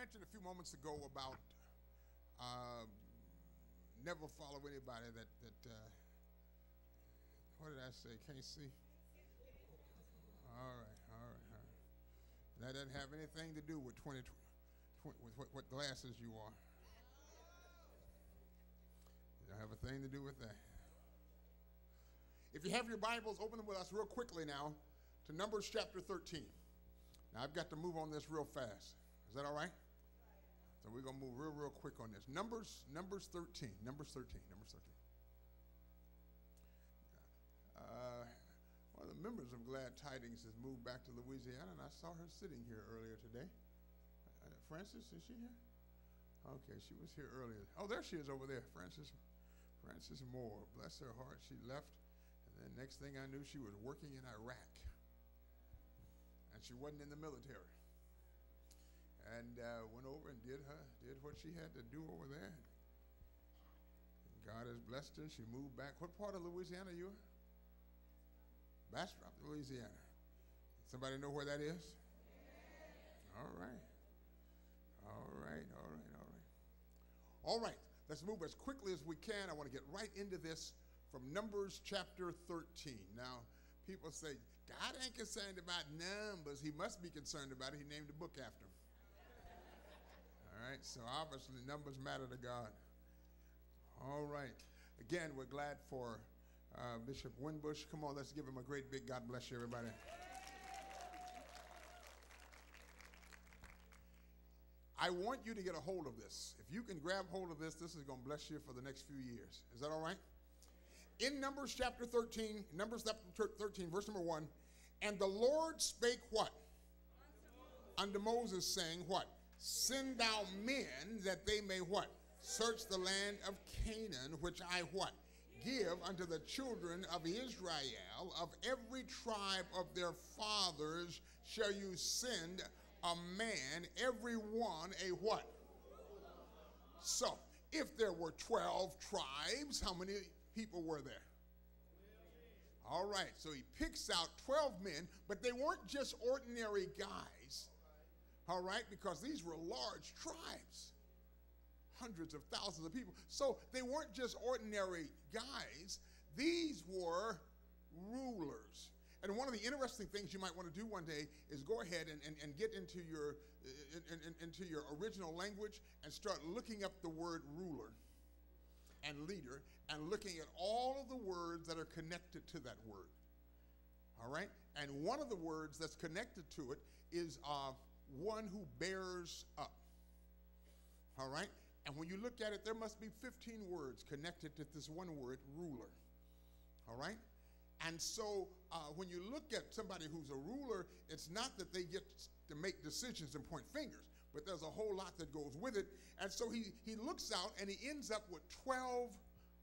mentioned a few moments ago about never follow anybody that what did I say? Can't see? All right. That doesn't have anything to do with with what glasses you are. It don't have a thing to do with that. If you have your Bibles, open them with us real quickly now to Numbers chapter 13. Now, I've got to move on this real fast. Is that all right? So we're going to move real quick on this. Numbers 13. One of the members of Glad Tidings has moved back to Louisiana, and I saw her sitting here earlier today. Frances, is she here? Okay, she was here earlier. Oh, there she is over there, Frances Moore. Bless her heart, she left, and then next thing I knew, she was working in Iraq, and she wasn't in the military. And went over and did what she had to do over there. And God has blessed her. She moved back. What part of Louisiana are you in? Bastrop, Louisiana. Somebody know where that is? All right. Let's move as quickly as we can. I want to get right into this from Numbers chapter 13. Now, people say, God ain't concerned about numbers. He must be concerned about it. He named the book after him. All right, so obviously numbers matter to God. All right. Again, we're glad for Bishop Winbush. Come on, let's give him a great big God bless you, everybody. I want you to get a hold of this. If you can grab hold of this, this is going to bless you for the next few years. Is that all right? In Numbers chapter 13, verse number 1, and the Lord spake what? Unto Moses, saying what? Send thou men that they may what? Search the land of Canaan, which I what? Give unto the children of Israel. Of every tribe of their fathers shall you send a man, every one a what? So, if there were 12 tribes, how many people were there? All right, so he picks out 12 men, but they weren't just ordinary guys. All right, because these were large tribes, hundreds of thousands of people. So they weren't just ordinary guys. These were rulers. And one of the interesting things you might want to do one day is go ahead and get into your original language and start looking up the word ruler and leader and looking at all of the words that are connected to that word. All right? And one of the words that's connected to it is one who bears up. All right? And when you look at it, there must be 15 words connected to this one word, ruler. All right? And so when you look at somebody who's a ruler, it's not that they get to make decisions and point fingers, but there's a whole lot that goes with it. And so he looks out and he ends up with 12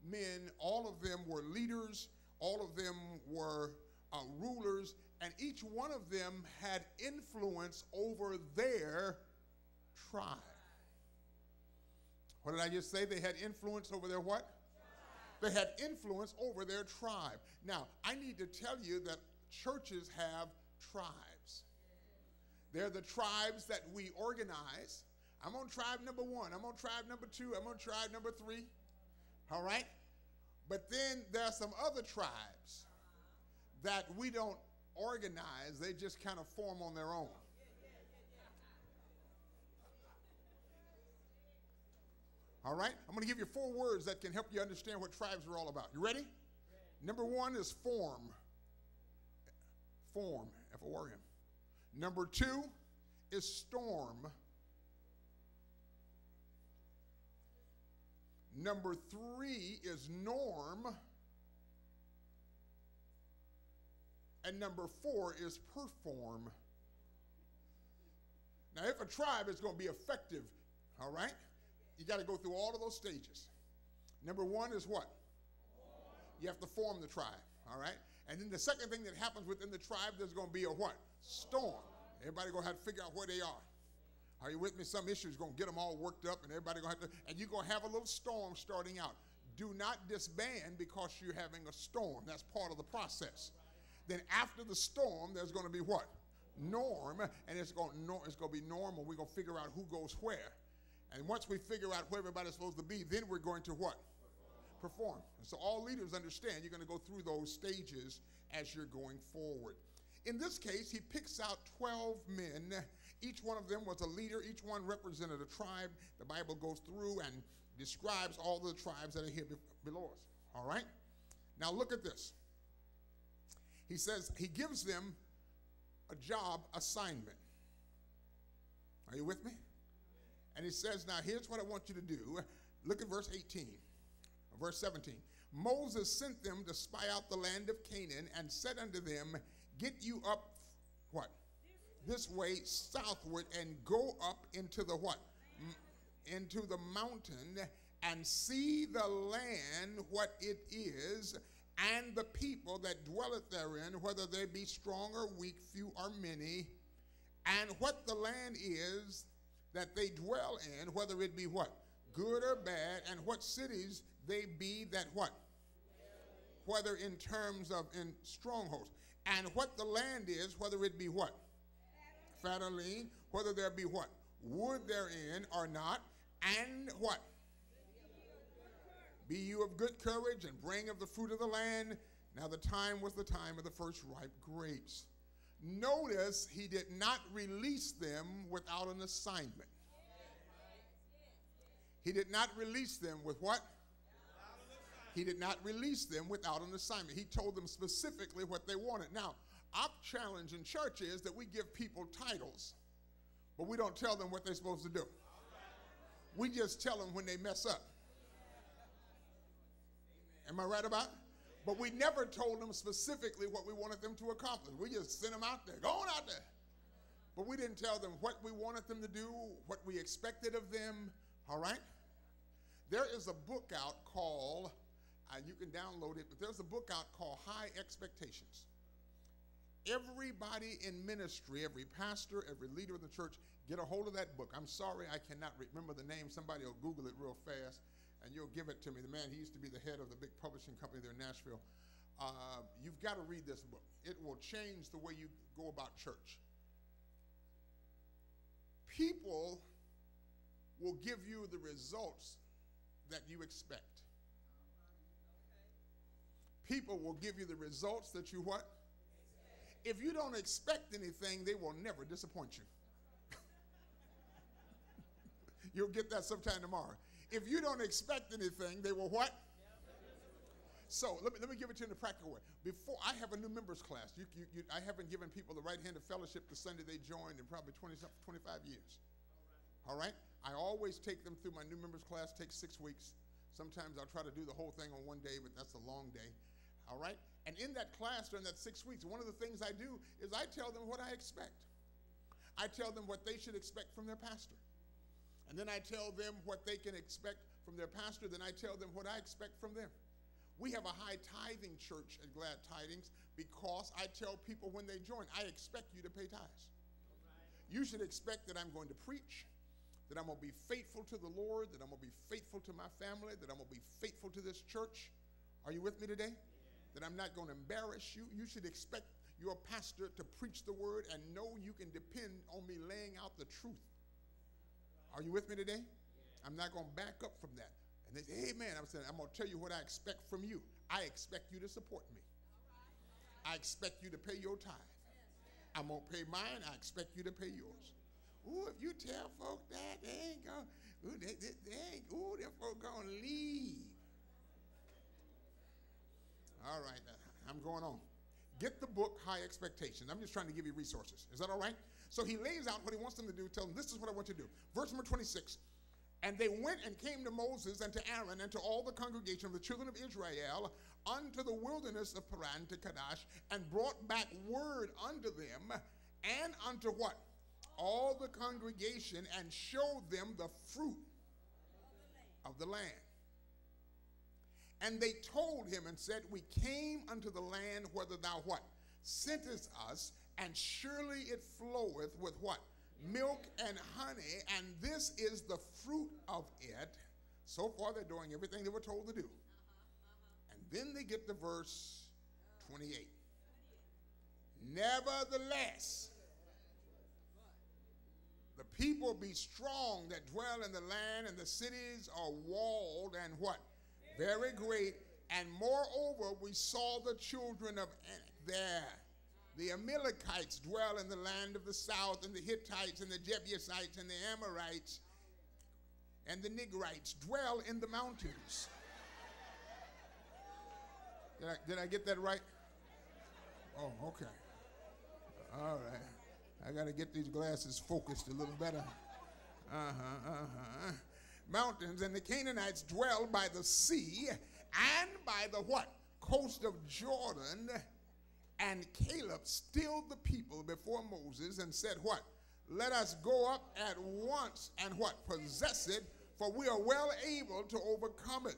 men. All of them were leaders. All of them were rulers. And each one of them had influence over their tribe. What did I just say? They had influence over their what? They had influence over their tribe. Now, I need to tell you that churches have tribes. They're the tribes that we organize. I'm on tribe number 1. I'm on tribe number 2. I'm on tribe number 3. All right? But then there are some other tribes that we don't organize. They just kind of form on their own. All right? I'm going to give you 4 words that can help you understand what tribes are all about. You ready? Number 1 is form. Form, F-O-R-M. Number 2 is storm. Number 3 is norm. And number 4 is perform. Now, if a tribe is going to be effective, all right, you got to go through all of those stages. Number 1 is what? You have to form the tribe, all right? And then the second thing that happens within the tribe, there's going to be a what? Storm. Everybody going to have to figure out where they are. Are you with me? Some issues going to get them all worked up, and everybody going to have to, and you're going to have a little storm starting out. Do not disband because you're having a storm. That's part of the process. Then after the storm, there's going to be what? norm, and it's going to be normal. We're going to figure out who goes where. And once we figure out where everybody's supposed to be, then we're going to what? Perform. And so all leaders understand you're going to go through those stages as you're going forward. In this case, he picks out 12 men. Each one of them was a leader. Each one represented a tribe. The Bible goes through and describes all the tribes that are here below us. All right? Now look at this. He says he gives them a job assignment. Are you with me? And he says, now here's what I want you to do. Look at verse 18, verse 17. Moses sent them to spy out the land of Canaan and said unto them, get you up, what? This way southward and go up into the what? Into the mountain and see the land, what it is, and the people that dwelleth therein, whether they be strong or weak, few or many, and what the land is that they dwell in, whether it be what? Good or bad, and what cities they be that what? Whether in terms of in strongholds. And what the land is, whether it be what? Fat or lean, whether there be what? Wood therein or not, and what? Be you of good courage and bring of the fruit of the land. Now the time was the time of the first ripe grapes. Notice he did not release them without an assignment. He did not release them with what? He did not release them without an assignment. He told them specifically what they wanted. Now, our challenge in church is that we give people titles, but we don't tell them what they're supposed to do. We just tell them when they mess up. Am I right about it? But we never told them specifically what we wanted them to accomplish. We just sent them out there, go on out there. But we didn't tell them what we wanted them to do, what we expected of them, all right? There is a book out called, you can download it, but there's a book out called High Expectations. Everybody in ministry, every pastor, every leader of the church, get a hold of that book. I'm sorry I cannot remember the name. Somebody will Google it real fast. And you'll give it to me. The man, he used to be the head of the big publishing company there in Nashville. You've got to read this book. It will change the way you go about church. People will give you the results that you expect. People will give you the results that you what? If you don't expect anything, they will never disappoint you. You'll get that sometime tomorrow. If you don't expect anything, they will what? So let me give it to you in a practical way. Before I have a new members class. I haven't given people the right hand of fellowship the Sunday they joined in probably 25 years. All right? I always take them through my new members class. Takes 6 weeks. Sometimes I'll try to do the whole thing on one day, but that's a long day. All right? And in that class during that 6 weeks, one of the things I do is I tell them what I expect. I tell them what they should expect from their pastor. And then I tell them what they can expect from their pastor. Then I tell them what I expect from them. We have a high tithing church at Glad Tidings because I tell people when they join, I expect you to pay tithes. You should expect that I'm going to preach, that I'm going to be faithful to the Lord, that I'm going to be faithful to my family, that I'm going to be faithful to this church. Are you with me today? That I'm not going to embarrass you. You should expect your pastor to preach the word and know you can depend on me laying out the truth. Are you with me today? I'm not going to back up from that. And they say, hey, man, I'm going to tell you what I expect from you. I expect you to support me. I expect you to pay your tithe. I'm going to pay mine. I expect you to pay yours. Ooh, if you tell folk that, they ain't going to, them folk going to leave. All right, I'm going on. Get the book, High Expectations. I'm just trying to give you resources. Is that all right? So he lays out what he wants them to do. Tell them, this is what I want you to do. Verse number 26. And they went and came to Moses and to Aaron and to all the congregation of the children of Israel unto the wilderness of Paran to Kadesh, and brought back word unto them and unto what? All the congregation, and showed them the fruit of the land. And they told him and said, we came unto the land whither thou what? Sentest us, and surely it floweth with what? Milk and honey, and this is the fruit of it. So far they're doing everything they were told to do. And then they get to verse 28. Nevertheless, The people be strong that dwell in the land, and the cities are walled and what? Very great. And moreover, we saw the children of Anak there. The Amalekites dwell in the land of the south, and the Hittites, and the Jebusites, and the Amorites, and the Nigrites dwell in the mountains. Did I get that right? Oh, okay. All right. I got to get these glasses focused a little better. Mountains, and the Canaanites dwell by the sea and by the what? Coast of Jordan. And Caleb stilled the people before Moses and said what? Let us go up at once and what? Possess it, for we are well able to overcome it.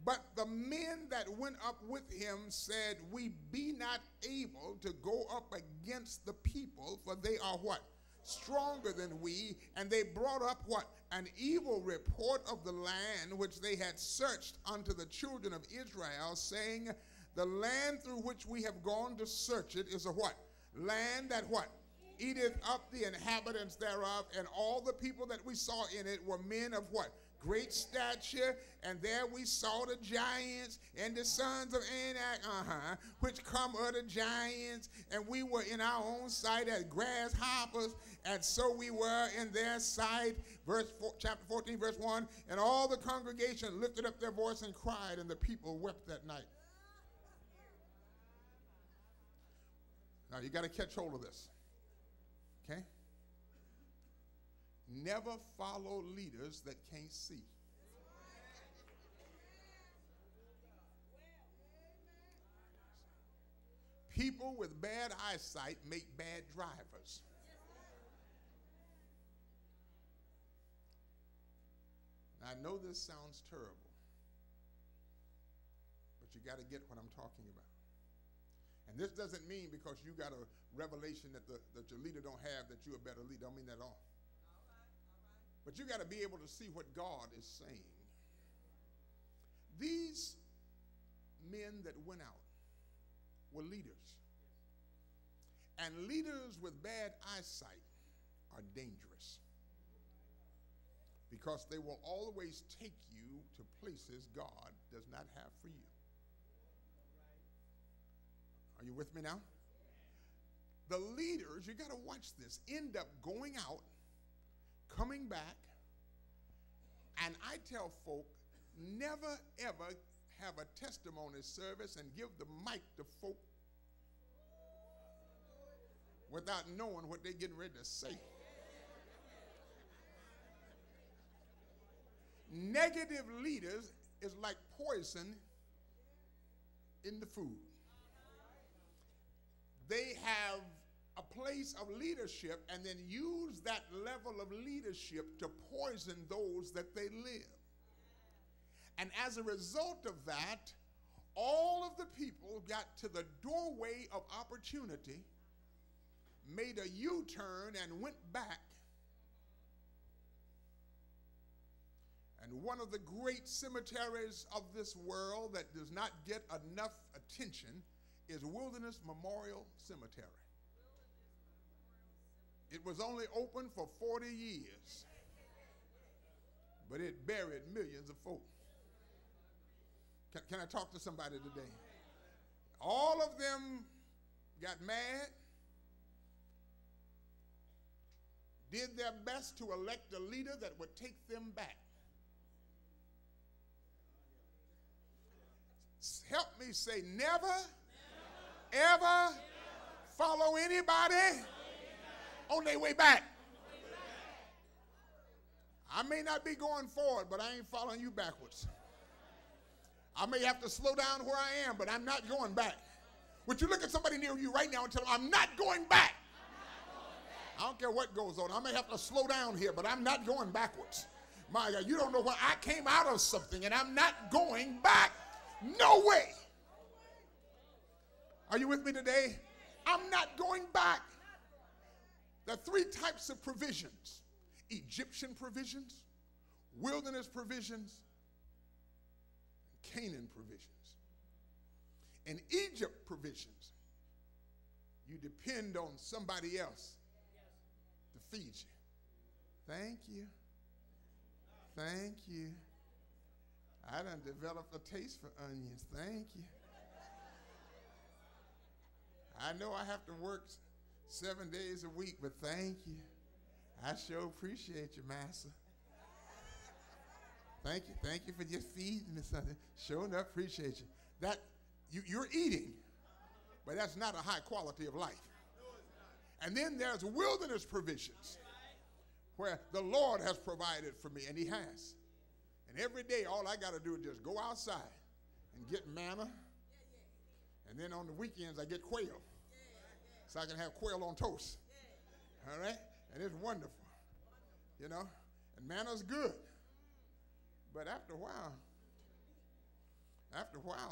But the men that went up with him said, we be not able to go up against the people, for they are what? Stronger than we. And they brought up what? An evil report of the land which they had searched unto the children of Israel, saying, the land through which we have gone to search it is a what? Land that what? Eateth up the inhabitants thereof, and all the people that we saw in it were men of what? Great stature, and there we saw the giants and the sons of Anak, which come of the giants, and we were in our own sight as grasshoppers, and so we were in their sight. Chapter 14, verse 1, and all the congregation lifted up their voice and cried, and the people wept that night. Now, you got to catch hold of this, okay? Never follow leaders that can't see. People with bad eyesight make bad drivers. Now, I know this sounds terrible, but you got to get what I'm talking about. And this doesn't mean because you got a revelation that your leader don't have that you're a better leader. I don't mean that at all. But you got to be able to see what God is saying. These men that went out were leaders. And leaders with bad eyesight are dangerous, because they will always take you to places God does not have for you. Are you with me now? The leaders, you got to watch this, end up going out, coming back, and I tell folk, never ever have a testimony service and give the mic to folk without knowing what they're getting ready to say. Negative leaders is like poison in the food. They have a place of leadership and then use that level of leadership to poison those that they live. And as a result of that, all of the people got to the doorway of opportunity, made a U-turn and went back. And one of the great cemeteries of this world that does not get enough attention is Wilderness Memorial Cemetery. It was only open for 40 years, but it buried millions of folk. Can I talk to somebody today? All of them got mad, did their best to elect a leader that would take them back. Help me say, never, ever follow anybody on their way back. I may not be going forward, but I ain't following you backwards. I may have to slow down where I am, but I'm not going back. Would you look at somebody near you right now and tell them, I'm not going back? I don't care what goes on. I may have to slow down here, but I'm not going backwards. My God, you don't know when I came out of something and I'm not going back. No way. Are you with me today? I'm not going back. There are three types of provisions: Egyptian provisions, wilderness provisions, and Canaan provisions. In Egypt provisions, you depend on somebody else to feed you. Thank you. Thank you. I done developed a taste for onions. Thank you. I know I have to work 7 days a week, but thank you. I sure appreciate you, Master. Thank you. Thank you for just feeding me something. Sure enough, appreciate you. That you're eating, but that's not a high quality of life. And then there's wilderness provisions where the Lord has provided for me, and he has. And every day, all I got to do is just go outside and get manna. And then on the weekends, I get quail. So I can have quail on toast. All right? And it's wonderful. You know? And manna's good. But after a while,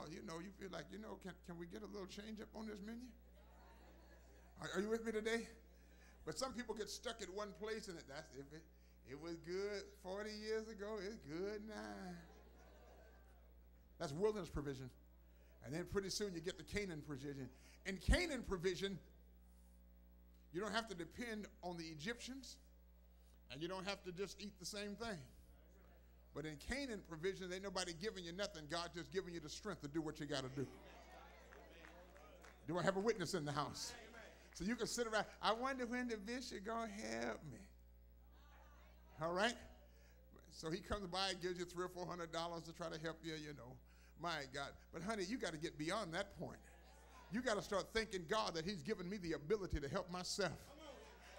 you know, you feel like, you know, can we get a little change up on this menu? Are you with me today? But some people get stuck at one place, and it was good 40 years ago. It's good now. That's wilderness provision. And then pretty soon you get the Canaan provision. In Canaan provision, you don't have to depend on the Egyptians, and you don't have to just eat the same thing. But in Canaan provision, ain't nobody giving you nothing. God just giving you the strength to do what you got to do. Do I have a witness in the house? So you can sit around. I wonder when the bishop going to help me. All right? So he comes by and gives you $300 or $400 to try to help you, you know. My God. But honey, you got to get beyond that point. You got to start thanking God that he's given me the ability to help myself.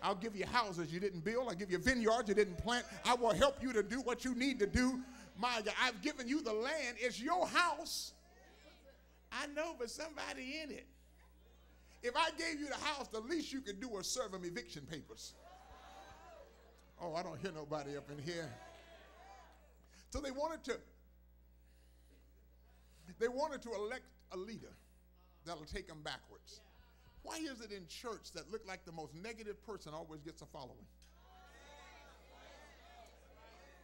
I'll give you houses you didn't build. I'll give you vineyards you didn't plant. I will help you to do what you need to do. My God, I've given you the land. It's your house. I know, but somebody in it. If I gave you the house, the least you could do was serve them eviction papers. Oh, I don't hear nobody up in here. So they wanted to elect a leader that'll take them backwards. Why is it in church that look like the most negative person always gets a following?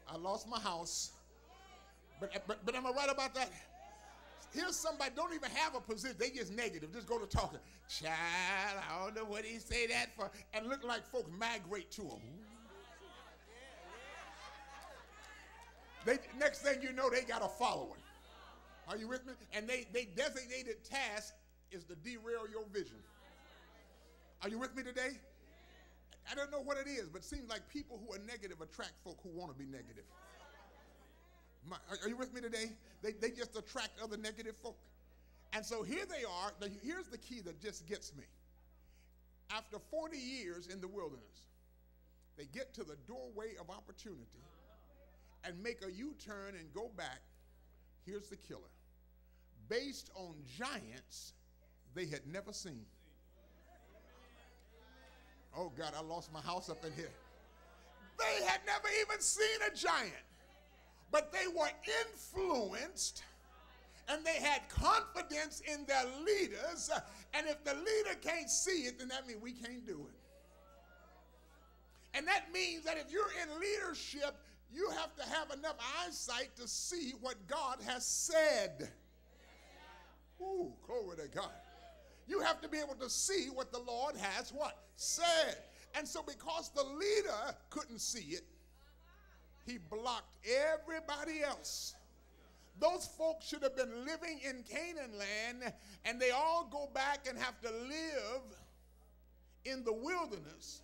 I lost my house, but am I right about that? Here's somebody don't even have a position. They just negative. Just go to talking. Child, I don't know what he say that for. And look like folks migrate to them. Next thing you know, they got a following. Are you with me? And they designated task is to derail your vision. Are you with me today? I don't know what it is, but it seems like people who are negative attract folk who want to be negative. Are you with me today? They just attract other negative folk. And so here they are. Here's the key that just gets me. After 40 years in the wilderness, they get to the doorway of opportunity and make a U-turn and go back. Here's the killer. Based on giants they had never seen. Oh, God, I lost my house up in here. They had never even seen a giant. But they were influenced, and they had confidence in their leaders. And if the leader can't see it, then that means we can't do it. And that means that if you're in leadership, you have to have enough eyesight to see what God has said. Ooh, glory to God. You have to be able to see what the Lord has what? Said. And so because the leader couldn't see it, he blocked everybody else. Those folks should have been living in Canaan land, and they all go back and have to live in the wilderness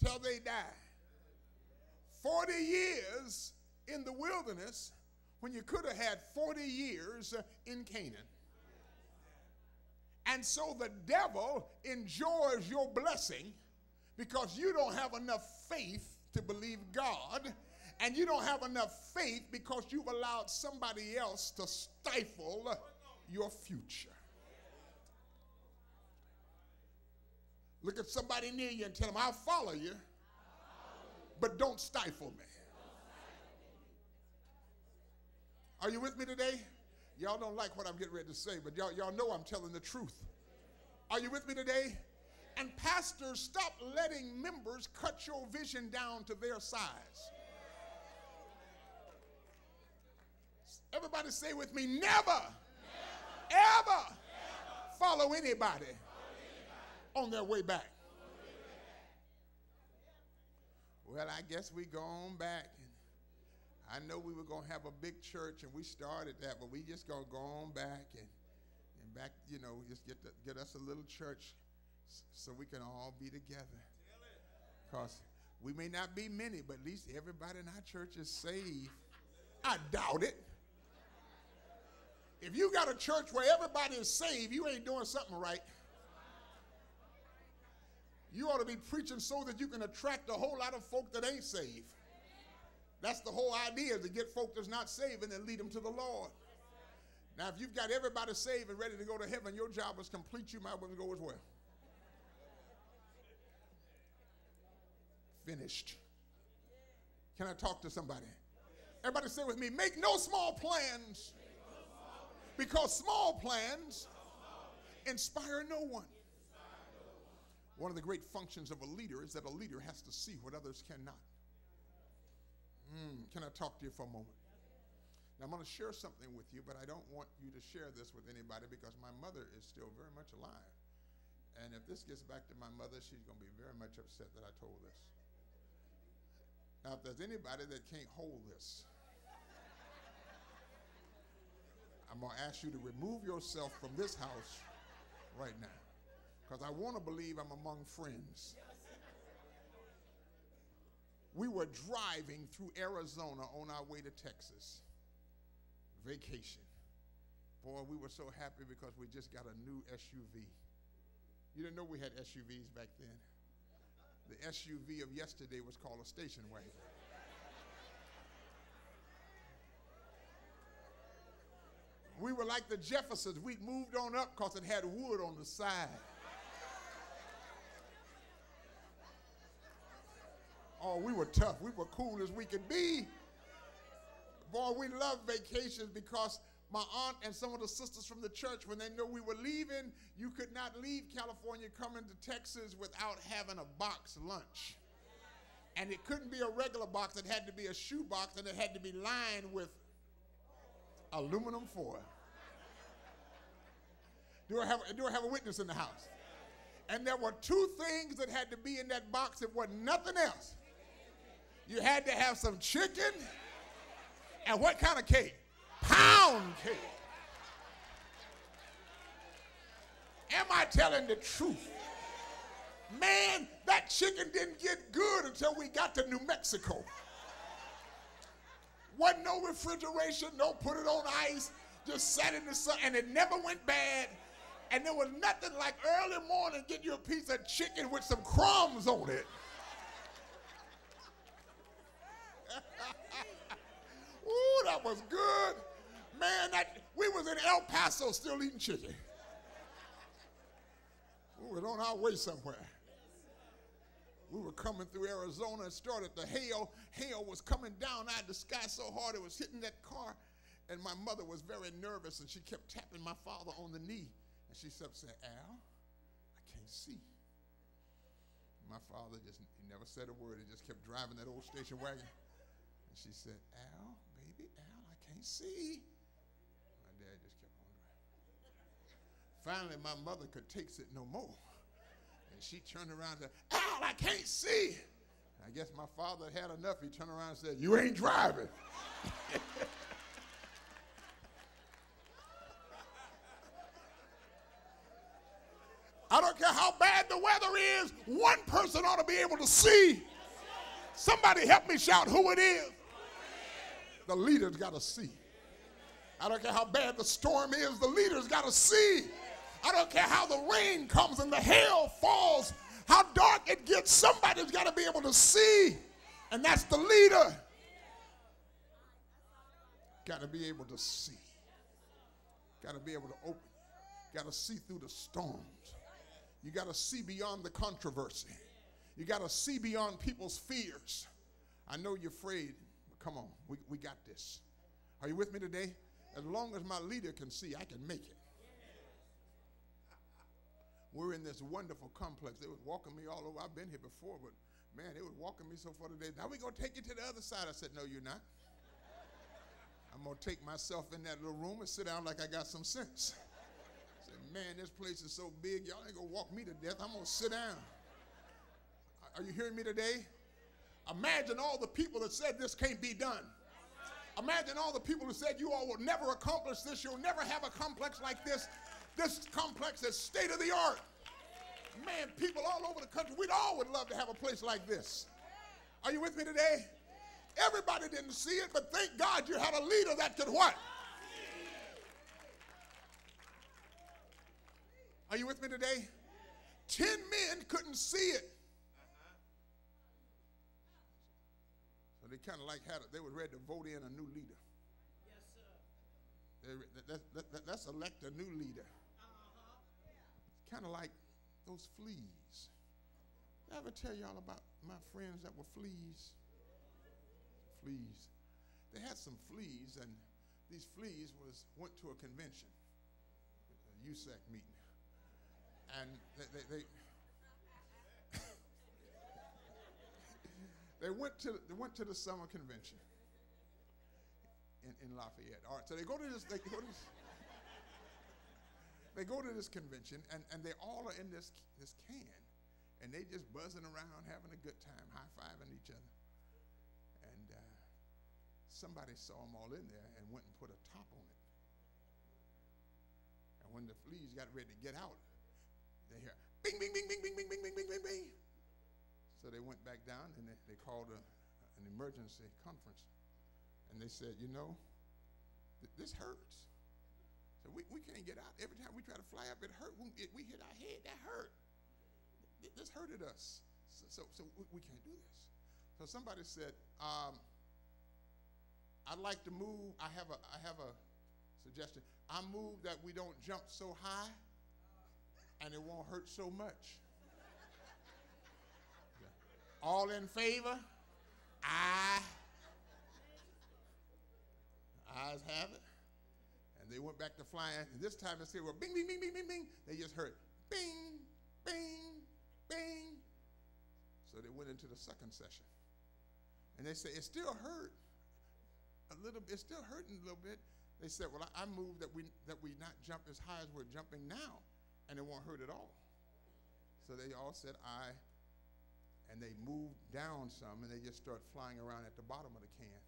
till they die. 40 years in the wilderness when you could have had 40 years in Canaan. And so the devil enjoys your blessing because you don't have enough faith to believe God, and you don't have enough faith because you've allowed somebody else to stifle your future. Look at somebody near you and tell them, I'll follow you, but don't stifle me. Are you with me today? Y'all don't like what I'm getting ready to say, but y'all know I'm telling the truth. Are you with me today? And pastors, stop letting members cut your vision down to their size. Everybody say with me, never, ever follow anybody on their way back. Well, I guess we go on back. I know we were going to have a big church, and we started that, but we just going to go on back and back, you know, just get us a little church so we can all be together. Because we may not be many, but at least everybody in our church is saved. I doubt it. If you got a church where everybody is saved, you ain't doing something right. You ought to be preaching so that you can attract a whole lot of folk that ain't saved. That's the whole idea, to get folk that's not saved and then lead them to the Lord. Now, if you've got everybody saved and ready to go to heaven, your job is complete. You might want to go as well. Finished. Can I talk to somebody? Everybody say with me, make no small plans, because small plans inspire no one. One of the great functions of a leader is that a leader has to see what others cannot. Can I talk to you for a moment? Now, I'm going to share something with you, but I don't want you to share this with anybody because my mother is still very much alive. And if this gets back to my mother, she's going to be very much upset that I told this. Now, if there's anybody that can't hold this, I'm going to ask you to remove yourself from this house right now, because I want to believe I'm among friends. We were driving through Arizona on our way to Texas. Vacation. Boy, we were so happy because we just got a new SUV. You didn't know we had SUVs back then. The SUV of yesterday was called a station wagon. We were like the Jeffersons. We moved on up because it had wood on the side. Oh, we were tough. We were cool as we could be. Boy, we loved vacations because my aunt and some of the sisters from the church, when they knew we were leaving, you could not leave California coming to Texas without having a box lunch. And it couldn't be a regular box. It had to be a shoe box, and it had to be lined with aluminum foil. Do I have a witness in the house? And there were two things that had to be in that box. It wasn't nothing else. You had to have some chicken. And what kind of cake? Pound cake. Am I telling the truth? Man, that chicken didn't get good until we got to New Mexico. Wasn't no refrigeration, no put it on ice, just sat in the sun, and it never went bad. And there was nothing like early morning get you a piece of chicken with some crumbs on it. Ooh, that was good. Man, we was in El Paso still eating chicken. We were on our way somewhere. We were coming through Arizona and started to hail. Hail was coming down out of the sky so hard it was hitting that car. And my mother was very nervous, and she kept tapping my father on the knee. And she said, Al, I can't see. My father he never said a word. He just kept driving that old station wagon. And she said, Al, baby, Al, I can't see. My dad just kept on driving. Finally, my mother could take it no more. And she turned around and said, Al, I can't see. I guess my father had enough. He turned around and said, you ain't driving. I don't care how bad the weather is, one person ought to be able to see. Somebody help me shout who it is. The leader's got to see. I don't care how bad the storm is, the leader's got to see. I don't care how the rain comes and the hail falls, how dark it gets, somebody's got to be able to see. And that's the leader. Got to be able to see. Got to be able to open. Got to see through the storms. You got to see beyond the controversy. You got to see beyond people's fears. I know you're afraid, but come on, we got this. Are you with me today? As long as my leader can see, I can make it. We're in this wonderful complex. They was walking me all over. I've been here before, but man, they was walking me so far today. Now we're going to take you to the other side. I said, no, you're not. I'm going to take myself in that little room and sit down like I got some sense. I said, man, this place is so big, y'all ain't going to walk me to death. I'm going to sit down. Are you hearing me today? Imagine all the people that said this can't be done. Imagine all the people who said you all will never accomplish this. You'll never have a complex like this. This complex is state of the art. Man, people all over the country, we'd all would love to have a place like this. Are you with me today? Everybody didn't see it, but thank God you had a leader that could what? Are you with me today? 10 men couldn't see it. So they kind of like had it. They were ready to vote in a new leader. Yes, sir. Let's elect a new leader. Kind of like those fleas. Did I ever tell y'all about my friends that were fleas? Fleas. They had some fleas, and these fleas went to a convention, a USAC meeting. And they went to the summer convention in Lafayette. All right, so they go to this convention, and they all are in this can, and they just buzzing around, having a good time, high-fiving each other. And somebody saw them all in there and went and put a top on it. And when the fleas got ready to get out, they hear bing, bing, bing, bing, bing, bing, bing, bing, bing, bing, bing. So they went back down, and they called an emergency conference. And they said, you know, this hurts. So we can't get out. Every time we try to fly up, it hurt. We hit our head, that hurt. This hurted us. So we can't do this. So somebody said, I'd like to move. I have a suggestion. I move that we don't jump so high and it won't hurt so much. All in favor? Aye. Ayes have it. And they went back to flying. And this time instead of bing, bing, bing, bing, bing, bing, they just heard bing, bing, bing. So they went into the second session. And they said, it still hurt a little bit. It's still hurting a little bit. They said, well, I move that we not jump as high as we're jumping now, and it won't hurt at all. So they all said aye, and they moved down some, and they just started flying around at the bottom of the can.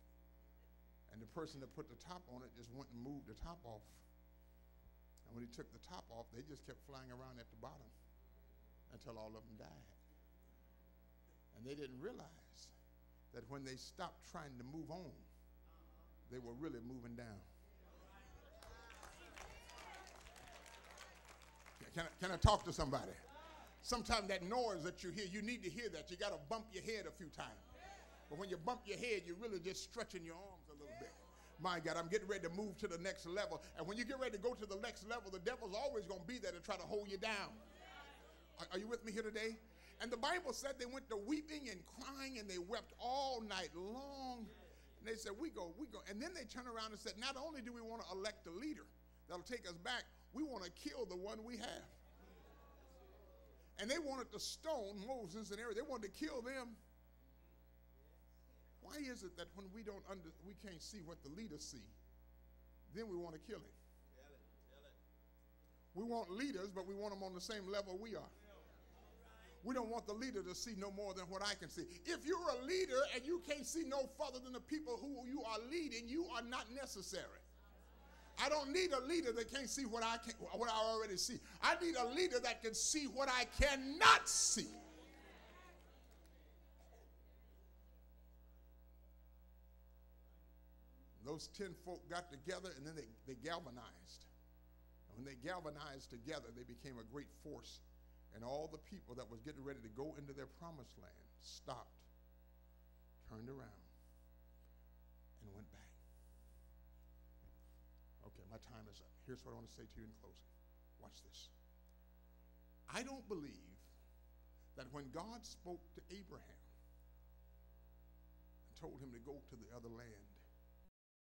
And the person that put the top on it just went and moved the top off. And when he took the top off, they just kept flying around at the bottom until all of them died. And they didn't realize that when they stopped trying to move on, they were really moving down. Can I talk to somebody? Sometimes that noise that you hear, you need to hear that. You got to bump your head a few times. But when you bump your head, you're really just stretching your arms a little bit. My God, I'm getting ready to move to the next level. And when you get ready to go to the next level, the devil's always going to be there to try to hold you down. Are you with me here today? And the Bible said they went to weeping and crying, and they wept all night long. And they said, we go. And then they turned around and said, not only do we want to elect a leader that'll take us back, we want to kill the one we have. And they wanted to stone Moses and Aaron. They wanted to kill them. Why is it that when we can't see what the leaders see, then we want to kill him? Tell it. We want leaders, but we want them on the same level we are. We don't want the leader to see no more than what I can see. If you're a leader and you can't see no further than the people who you are leading, you are not necessary. I don't need a leader that can't see what I already see. I need a leader that can see what I cannot see. Those 10 folk got together, and then they galvanized. And when they galvanized together, they became a great force. And all the people that was getting ready to go into their promised land stopped, turned around, and went back. Okay, my time is up. Here's what I want to say to you in closing. Watch this. I don't believe that when God spoke to Abraham and told him to go to the other land,